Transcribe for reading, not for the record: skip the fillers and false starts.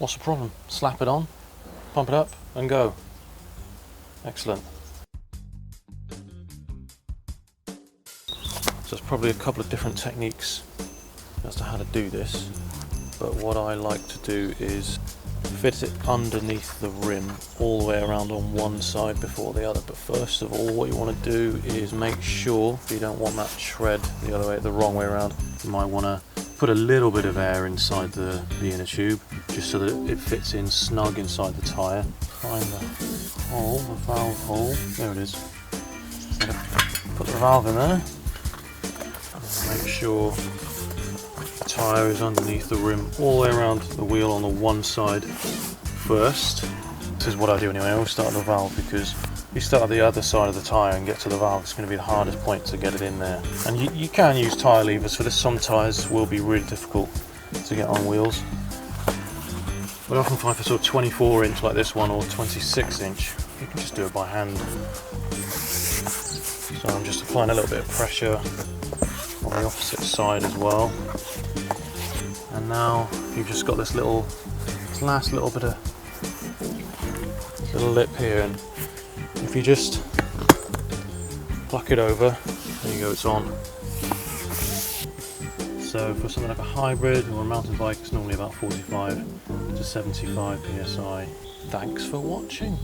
What's the problem? Slap it on, pump it up and go. Excellent. So there's probably a couple of different techniques as to how to do this, but what I like to do is fit it underneath the rim all the way around on one side before the other. But first of all, what you want to do is make sure you don't want that shred the wrong way around. You might want to put a little bit of air inside the inner tube just so that it fits in snug inside the tyre. Find the hole, the valve hole. There it is. Put the valve in there. Make sure the tyre is underneath the rim all the way around the wheel on the one side first. This is what I do anyway. I always start at the valve, because if you start at the other side of the tyre and get to the valve, it's going to be the hardest point to get it in there. And you can use tyre levers for this. Some tyres will be really difficult to get on wheels. But I often find for sort of 24 inch like this one, or 26 inch, you can just do it by hand. So I'm just applying a little bit of pressure on the opposite side as well. And now you've just got this last little bit of little lip here, and if you just pluck it over, there you go, it's on. So for something like a hybrid or a mountain bike, it's normally about 45 to 75 psi. Thanks for watching.